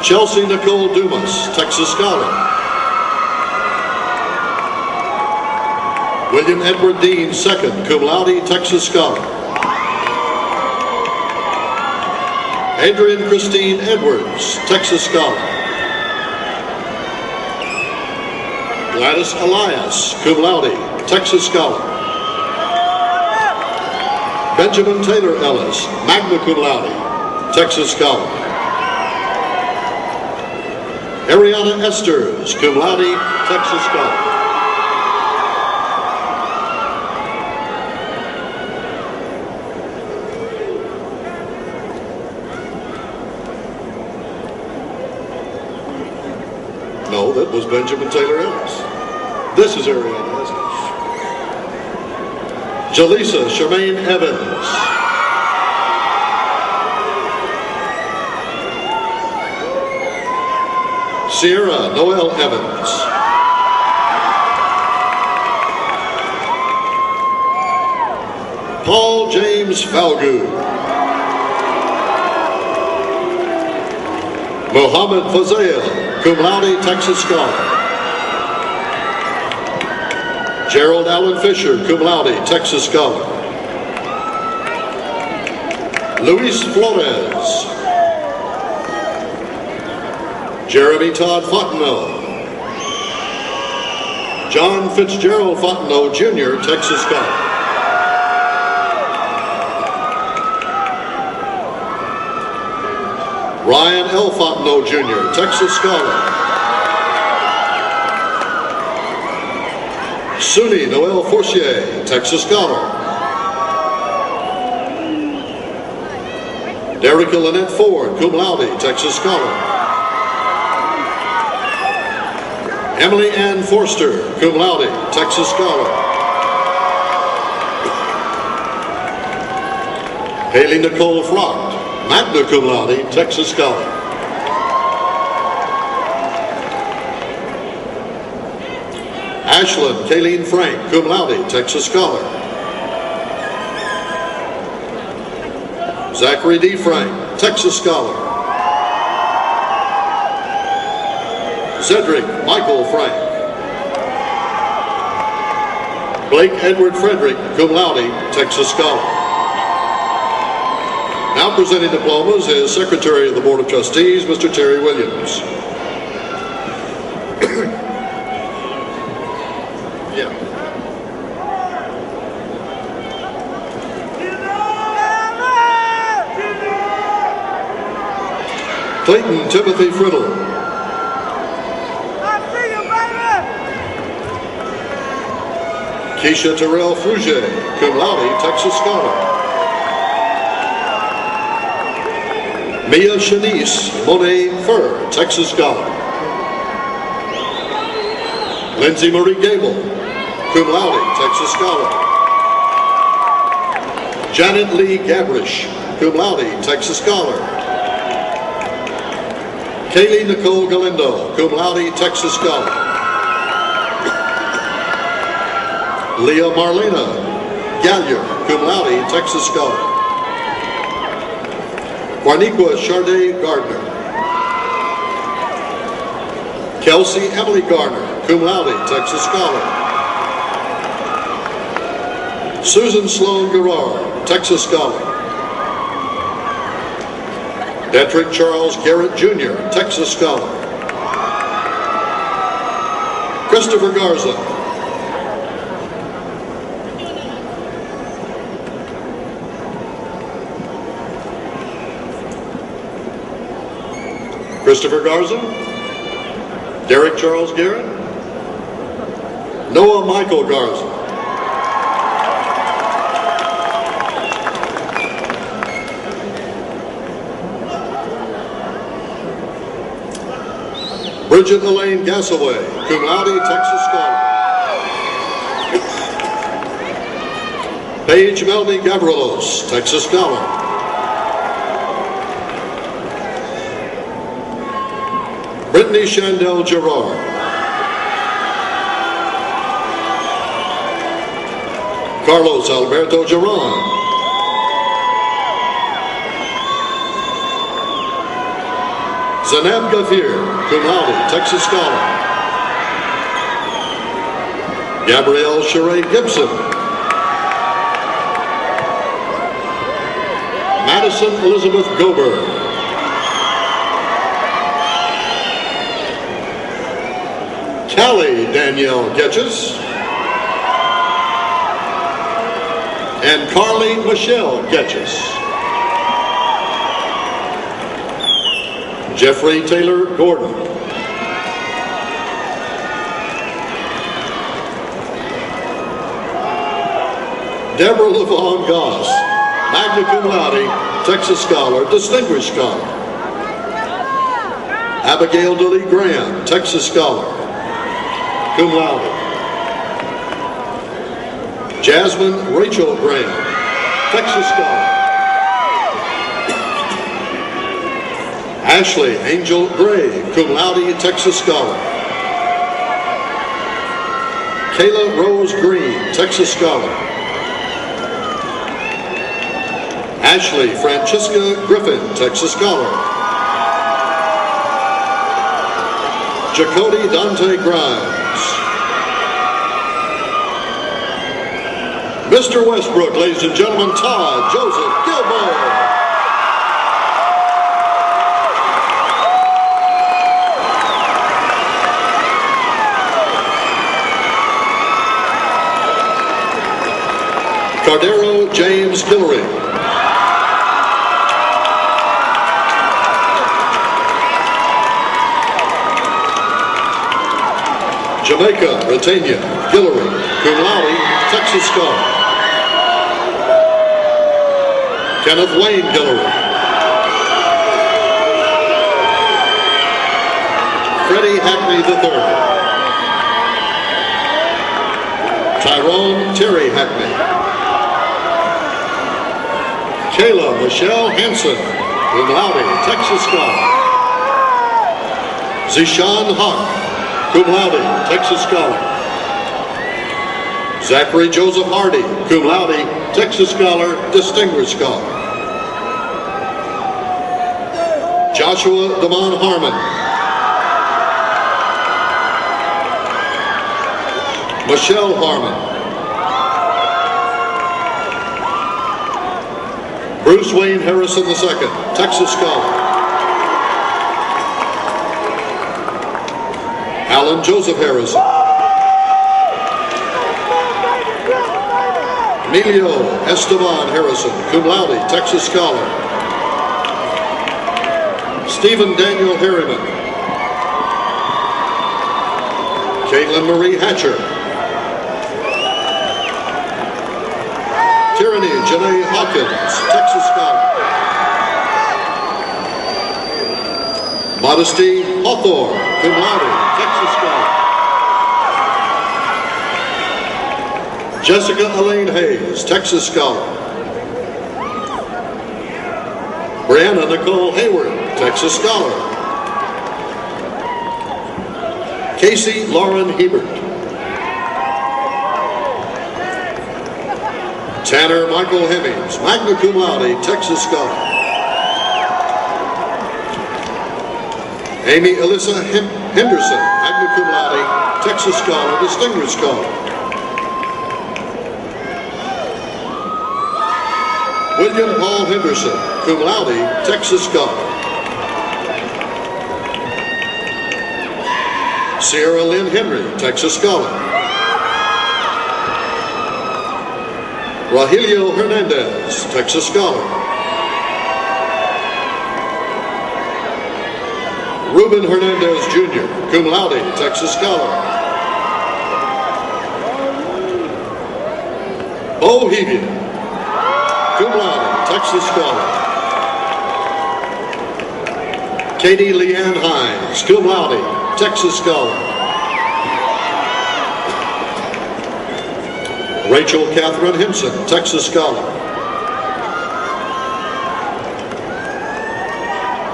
Chelsea Nicole Dumas, Texas Scholar. William Edward Dean II, cum laude, Texas Scholar. Adrian Christine Edwards, Texas Scholar. Gladys Elias, cum laude, Texas Scholar. Benjamin Taylor Ellis, magna cum laude, Texas Scholar. Arianna Esters, cum laude, Texas Scholar. No, that was Benjamin Taylor Ellis. This is Arianna Esters. Jaleesa Charmaine Evans. Sierra Noel Evans. Paul James Falgood. Mohammed Fazail, cum laude, Texas Scholar. Gerald Allen Fisher, cum laude, Texas Scholar. Luis Flores. Jeremy Todd Fontenot. John Fitzgerald Fontenot, Jr., Texas Scholar. Ryan L. Fontenot, Jr., Texas Scholar. Suni Noel Forcier, Texas Scholar. Derica Lynette Ford, cum laude, Texas Scholar. Emily Ann Forster, cum laude, Texas Scholar. Haley Nicole Frocht, magna cum laude, Texas Scholar. Ashlyn Kayleen Frank, cum laude, Texas Scholar. Zachary D. Frank, Texas Scholar. Cedric Michael Frank. Blake Edward Frederick, cum laude, Texas Scholar. Now presenting diplomas is Secretary of the Board of Trustees, Mr. Terry Williams. Clayton Timothy Friddle. Keisha Terrell Fruget, cum laude, Texas Scholar. Mia Shanice Monet Fur, Texas Scholar. Lindsay Marie Gable, cum laude, Texas Scholar. Janet Lee Gabrish, cum laude, Texas Scholar. Kaylee Nicole Galindo, cum laude, Texas Scholar. Leah Marlena Gallier, cum laude, Texas Scholar. Juaniqua Charday Gardner. Kelsey Emily Garner, cum laude, Texas Scholar. Susan Sloan Gerard, Texas Scholar. Detrick Charles Garrett Jr., Texas Scholar. Christopher Garza. Christopher Garza. Derek Charles Garrett. Noah Michael Garza. Bridget Elaine Gassaway, cum laude, Texas Scholar. Paige Melanie Gavrilos, Texas Scholar. Brittany Chandel Gerard. Carlos Alberto Geron. Zanab Gafir, cum laude, Texas Scholar. Gabrielle Sheree Gibson. Madison Elizabeth Gober. Callie Danielle Getches. And Carly Michelle Getches. Jeffrey Taylor Gordon. Deborah LaVon Goss, magna cum laude, Texas Scholar, Distinguished Scholar. Abigail DeLee Graham, Texas Scholar, cum laude. Jasmine Rachel Graham, Texas Scholar. Ashley Angel Gray, cum laude, Texas Scholar. Kayla Rose Green, Texas Scholar. Ashley Francisca Griffin, Texas Scholar. Jacody Dante Grimes. Mr. Westbrook, ladies and gentlemen, Todd Joseph Gilmore. Cardero James Guillory. Jamaica Retania Guillory, cum laude, Texas Scholar. Kenneth Wayne Guillory. Freddie Hackney III. Tyrone Terry Hackney. Kayla Michelle Hanson, cum laude, Texas Scholar. Zishan Hawk, cum laude, Texas Scholar. Zachary Joseph Hardy, cum laude, Texas Scholar, Distinguished Scholar. Joshua Damon Harmon. Michelle Harmon. Bruce Wayne Harrison II, Texas Scholar. Alan Joseph Harrison. Emilio Esteban Harrison, cum laude, Texas Scholar. Stephen Daniel Harriman. Caitlin Marie Hatcher. Tyranny Janae Hawkins, Texas Scholar. Modesty Hawthorne, cum laude, Texas Scholar. Jessica Elaine Hayes, Texas Scholar. Brianna Nicole Hayward, Texas Scholar. Casey Lauren Hebert. Tanner Michael Hemmings, magna cum laude, Texas Scholar. Amy Alyssa Henderson, magna cum laude, Texas Scholar, distinguished scholar. William Paul Henderson, cum laude, Texas Scholar. Sierra Lynn Henry, Texas Scholar. Rogelio Hernandez, Texas Scholar. Ruben Hernandez Jr., cum laude, Texas Scholar. Bo Hevian, cum laude, Texas Scholar. Katie Leanne Hines, cum laude, Texas Scholar. Rachel Catherine Henson, Texas Scholar.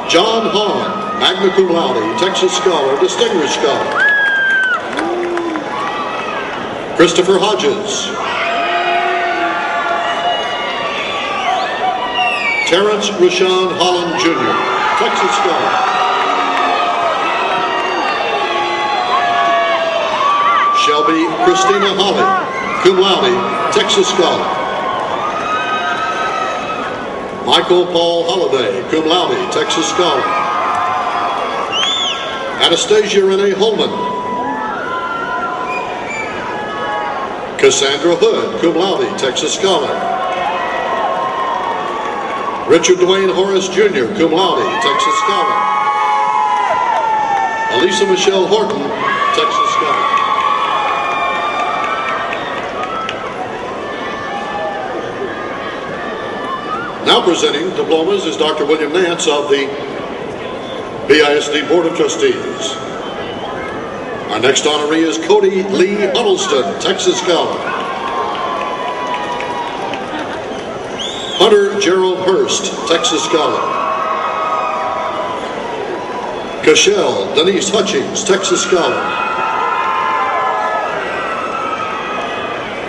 John Hahn, magna cum laude, Texas Scholar, distinguished scholar. Christopher Hodges. Terrence Rashawn Holland Jr., Texas Scholar. Shelby Christina Holly, cum laude, Texas Scholar. Michael Paul Holliday, cum laude, Texas Scholar. Anastasia Renee Holman. Cassandra Hood, cum laude, Texas Scholar. Richard Dwayne Horace Jr., cum laude, Texas Scholar. Elisa Michelle Horton, Texas Scholar. Now presenting diplomas is Dr. William Nance of the BISD Board of Trustees. Our next honoree is Cody Lee Huddleston, Texas Scholar. Hunter Gerald Hurst, Texas Scholar. Cashel Denise Hutchings, Texas Scholar.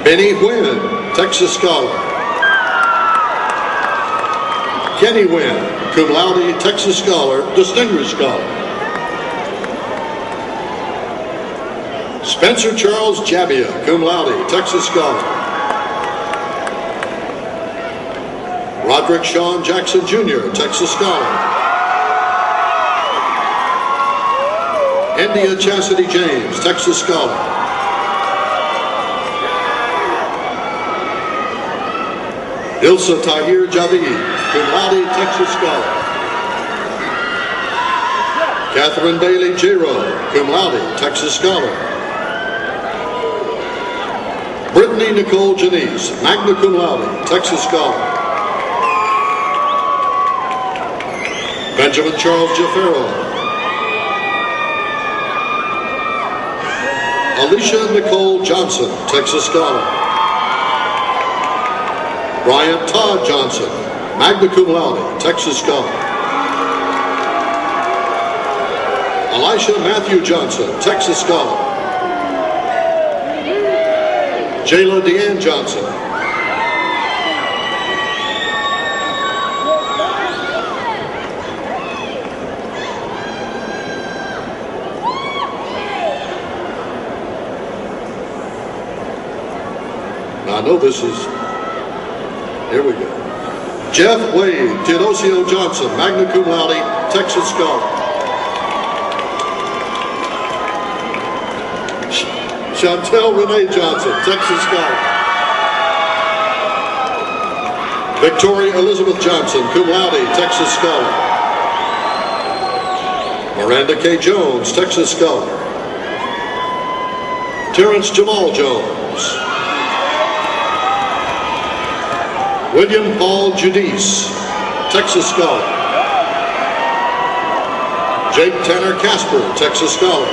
Benny Wynn, Texas Scholar. Kenny Wynn, cum laude, Texas Scholar, distinguished scholar. Spencer Charles Jabia, cum laude, Texas Scholar. Roderick Sean Jackson Jr., Texas Scholar. India Chastity James, Texas Scholar. Ilsa Tahir Javid, cum laude, Texas Scholar. Catherine Bailey Giro, cum laude, Texas Scholar. Brittany Nicole Janice, magna cum laude, Texas Scholar. Benjamin Charles Jafaro. Alicia Nicole Johnson, Texas Scholar. Brian Todd Johnson, magna cum laude, Texas Scholar. Elisha Matthew Johnson, Texas Scholar. Jayla Deanne Johnson. Now I know this is, here we go. Jeff Wade Teodosio Johnson, magna cum laude, Texas Scholar. Chantel Renee Johnson, Texas Scholar. Victoria Elizabeth Johnson, cum laude, Texas Scholar. Miranda K. Jones, Texas Scholar. Terrence Jamal Jones. William Paul Judice, Texas Scholar. Jake Tanner Casper, Texas Scholar.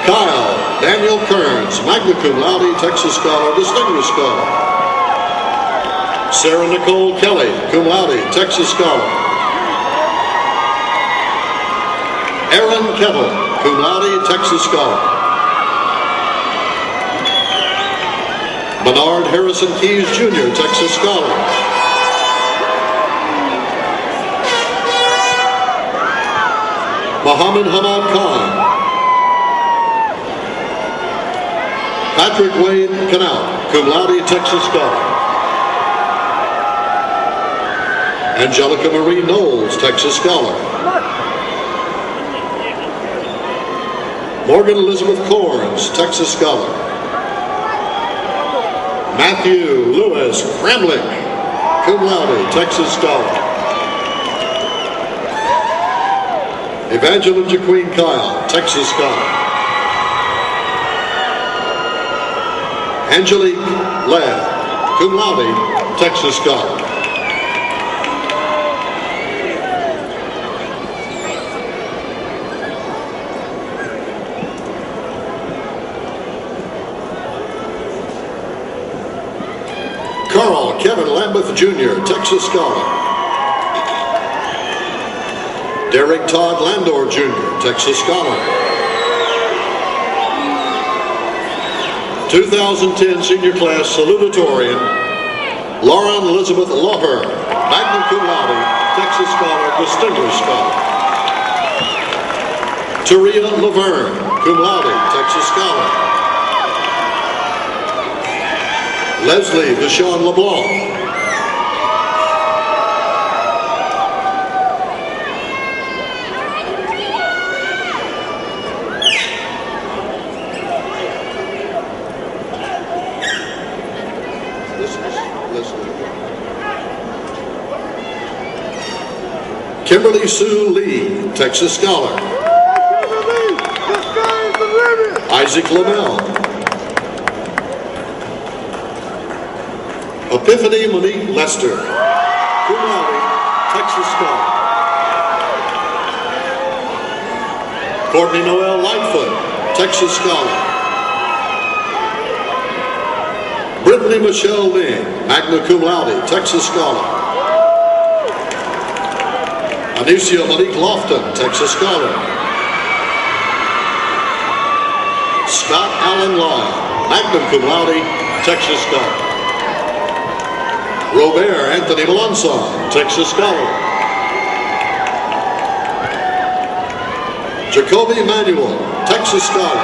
Kyle Daniel Kearns, magna cum laude, Texas Scholar, Distinguished Scholar. Sarah Nicole Kelly, cum laude, Texas Scholar. Aaron Kettle, cum laude, Texas Scholar. Bernard Harrison Keys Jr., Texas Scholar. Muhammad Hamad Khan. Patrick Wayne Canal, cum laude, Texas Scholar. Angelica Marie Knowles, Texas Scholar. Morgan Elizabeth Corns, Texas Scholar. Matthew Lewis Kramlich, cum laude, Texas Scholar. Evangeline Jaqueline Chow, Texas Scholar. Angelique Ladd, cum laude, Texas Scholar. Carl Kevin Lambeth Jr., Texas Scholar. Derek Todd Landor Jr., Texas Scholar. 2010 Senior Class Salutatorian, Lauren Elizabeth Lauher, magna cum laude, Texas Scholar, Distinguished Scholar. Taria Laverne, cum laude, Texas Scholar. Leslie Deshawn LeBlanc. Kimberly Sue Lee, Texas Scholar. Isaac Linnell. Epiphany Monique Lester, cum laude, Texas Scholar. Courtney Noel Lightfoot, Texas Scholar. Brittany Michelle Ling, magna cum laude, Texas Scholar. Anicia Monique Lofton, Texas Scholar. Scott Allen Lyle, magna cum laude, Texas Scholar. Robert Anthony Melanson, Texas Scholar. Jacoby Manuel, Texas Scholar.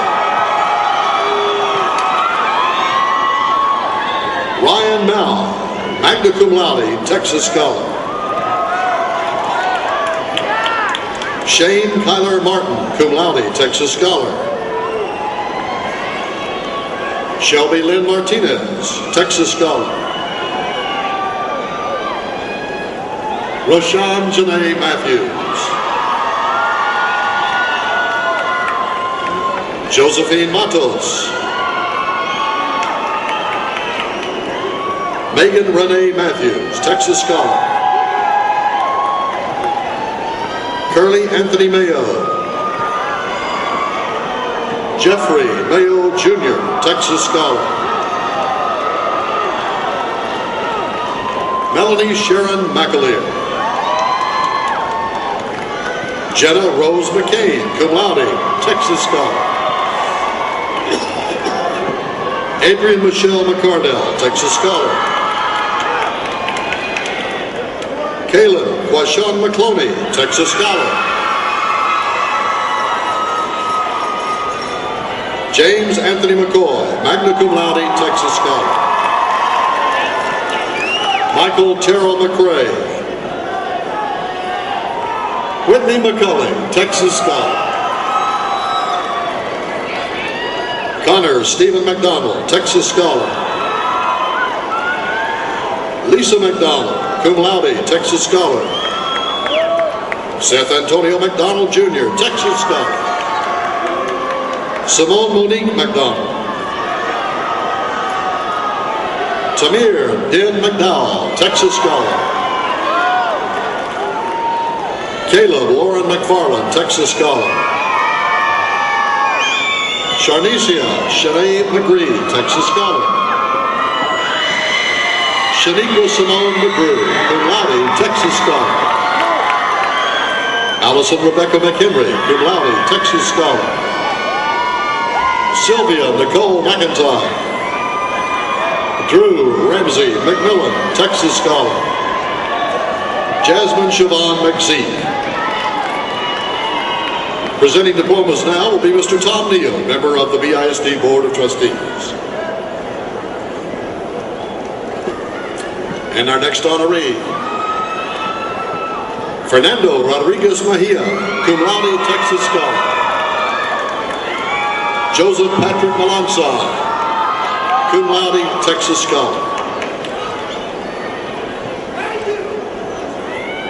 Ryan Mao, magna cum laude, Texas Scholar. Shane Kyler Martin, cum laude, Texas Scholar. Shelby Lynn Martinez, Texas Scholar. Rashawn Janae Matthews. Josephine Matos. Megan Renee Matthews, Texas Scholar. Curly Anthony Mayo. Jeffrey Mayo Jr., Texas Scholar. Melanie Sharon McAleer. Jenna Rose McCain, cum laude, Texas Scholar. Adrian Michelle McCardell, Texas Scholar. Caleb Quashon McCloney, Texas Scholar. James Anthony McCoy, magna cum laude, Texas Scholar. Michael Terrell McRae. Whitney McCully, Texas Scholar. Connor Stephen McDonald, Texas Scholar. Lisa McDonald, cum laude, Texas Scholar. Seth Antonio McDonald Jr., Texas Scholar. Simone Monique McDonald. Tamir Den McDowell, Texas Scholar. Caleb Lauren McFarland, Texas Scholar. Sharnesia Shanae McGree, Texas Scholar. Shaniqua Simone McGrew, cum laude, Texas Scholar. Allison Rebecca McHenry, cum laude, Texas Scholar. Sylvia Nicole McIntyre. Drew Ramsey McMillan, Texas Scholar. Jasmine Siobhan McZeke. Presenting diplomas now will be Mr. Tom Neal, member of the BISD Board of Trustees. And our next honoree, Fernando Rodriguez Mejia, cum laude, Texas Scholar. Joseph Patrick Malansai, cum laude, Texas Scholar.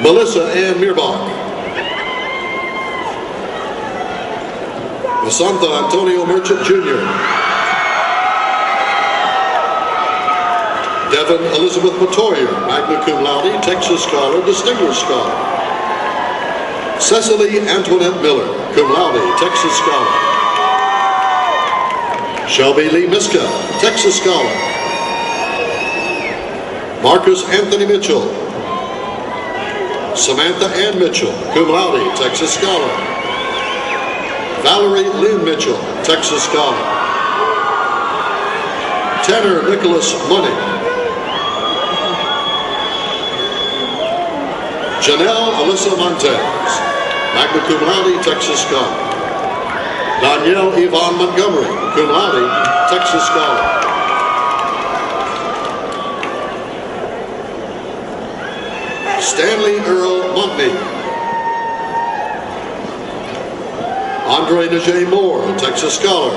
Melissa Ann Mirbach. Vasantha Antonio Merchant Jr. Devin Elizabeth Matoyer, magna cum laude, Texas Scholar, Distinguished Scholar. Cecily Antoinette Miller, cum laude, Texas Scholar. Shelby Lee Miska, Texas Scholar. Marcus Anthony Mitchell. Samantha Ann Mitchell, cum laude, Texas Scholar. Valerie Lynn Mitchell, Texas Scholar. Tanner Nicholas Money. Janelle Alyssa Montez, magna cum laude, Texas Scholar. Danielle Yvonne Montgomery, cum laude, Texas Scholar. Stanley Earl Montney. Andre Najee Moore, Texas Scholar.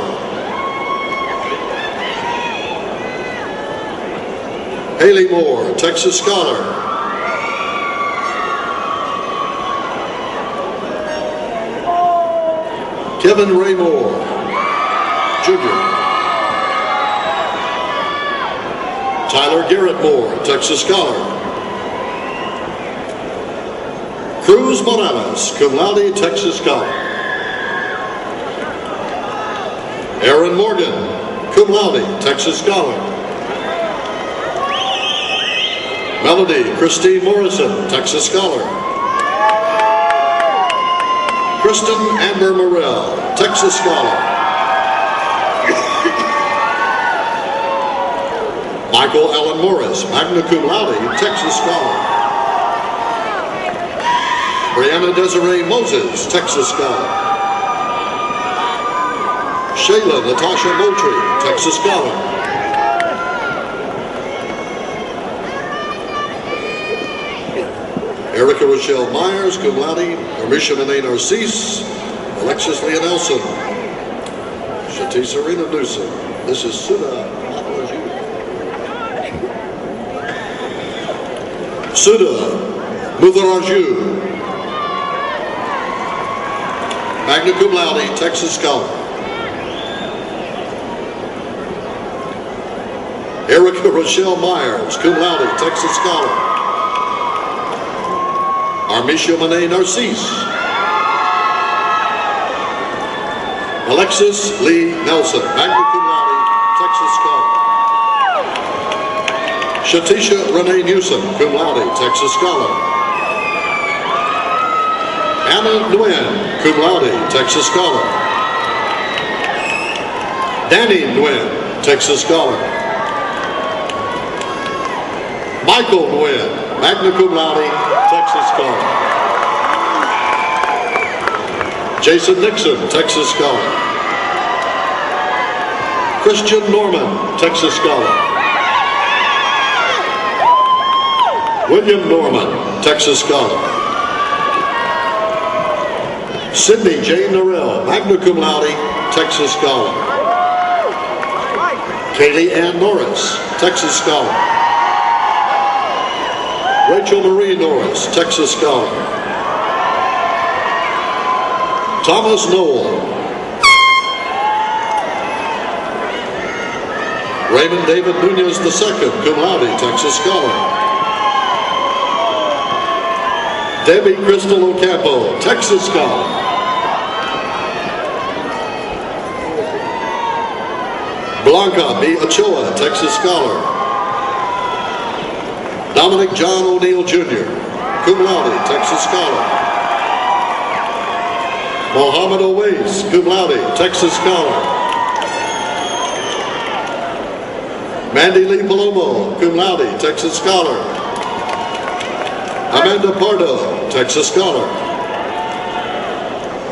Haley Moore, Texas Scholar. Kevin Ray Moore, Jr. Tyler Garrett Moore, Texas Scholar. Cruz Morales, cum laude, Texas Scholar. Aaron Morgan, cum laude, Texas Scholar. Melody Christine Morrison, Texas Scholar. Kristen Amber Morrell, Texas Scholar. Michael Allen Morris, magna cum laude, Texas Scholar. Brianna Desiree Moses, Texas Scholar. Shayla Natasha Moultrie, Texas Scholar. Erica Rochelle Myers, cum laude. Amisha Monet Narcisse. Alexis Leah Nelson. Shati Serena Newsom. This is Suda Mutharaju. Magna cum laude, Texas Scholar. Erica Rochelle Myers, cum laude, Texas Scholar. Armisha Monet Narcisse. Alexis Lee Nelson, magna cum laude, Texas Scholar. Shatisha Renee Newsom, cum laude, Texas Scholar. Anna Nguyen, cum laude, Texas Scholar. Danny Nguyen, Texas Scholar. Michael Nguyen, magna cum laude, Texas Scholar. Jason Nixon, Texas Scholar. Christian Norman, Texas Scholar. William Norman, Texas Scholar. Sydney Jane Norrell, magna cum laude, Texas Scholar. Kaylee Ann Norris, Texas Scholar. Rachel Marie Norris, Texas Scholar. Thomas Noel. Raymond David Nunez II, cum laude, Texas Scholar. Debbie Crystal Ocampo, Texas Scholar. Blanca B. Ochoa, Texas Scholar. Dominic John O'Neill Jr., cum laude, Texas Scholar. Mohammed Owais, cum laude, Texas Scholar. Mandy Lee Palomo, cum laude, Texas Scholar. Amanda Pardo, Texas Scholar.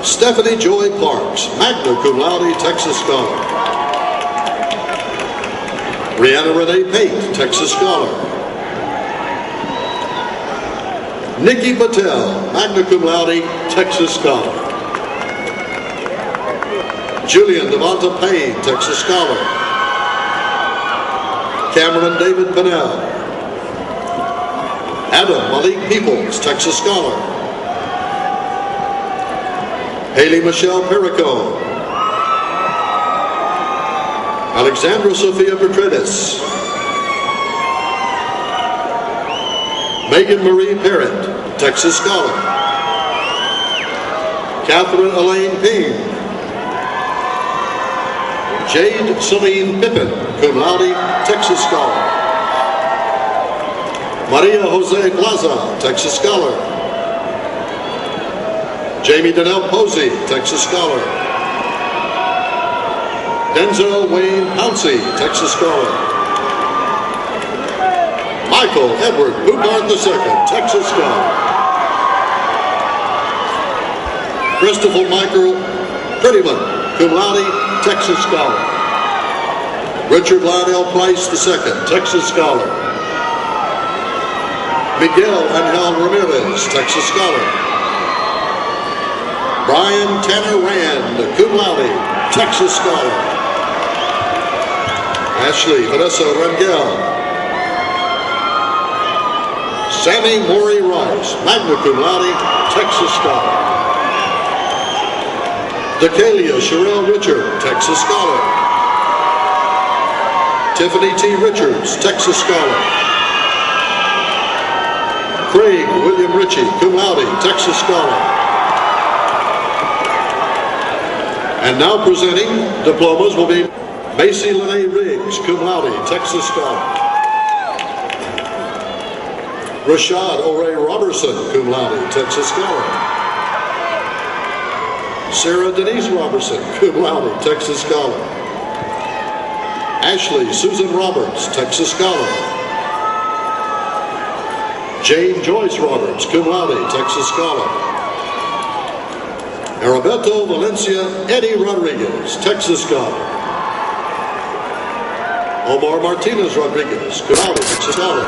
Stephanie Joy Parks, magna cum laude, Texas Scholar. Brianna Renee Pate, Texas Scholar. Nikki Patel, magna cum laude, Texas Scholar. Julian Devonta Payne, Texas Scholar. Cameron David Bennell. Adam Malik Peoples, Texas Scholar. Haley Michelle Perico. Alexandra Sophia Petridis. Megan Marie Parrott, Texas Scholar. Catherine Elaine Payne. Jade Celine Pippin, cum laude, Texas Scholar. Maria Jose Plaza, Texas Scholar. Jamie Donnell Posey, Texas Scholar. Denzel Wayne Pouncey, Texas Scholar. Michael Edward Bugard II, Texas Scholar. Christopher Michael Prettyman, cum laude, Texas Scholar. Richard Lionel Price II, Texas Scholar. Miguel Angel Ramirez, Texas Scholar. Brian Tanner Rand, cum laude, Texas Scholar. Ashley Vanessa Rangel. Sammy Maury Rice, magna cum laude, Texas Scholar. Decalia Sherelle Richard, Texas Scholar. Tiffany T. Richards, Texas Scholar. Craig William Ritchie, cum laude, Texas Scholar. And now presenting diplomas will be Macy Lene Riggs, cum laude, Texas Scholar. Rashad O'Ray Robertson, cum laude, Texas Scholar. Sarah Denise Robertson, cum laude, Texas Scholar. Ashley Susan Roberts, Texas Scholar. Jane Joyce Roberts, cum laude, Texas Scholar. Arabeto Valencia Eddie Rodriguez, Texas Scholar. Omar Martinez Rodriguez, cum laude, Texas Scholar.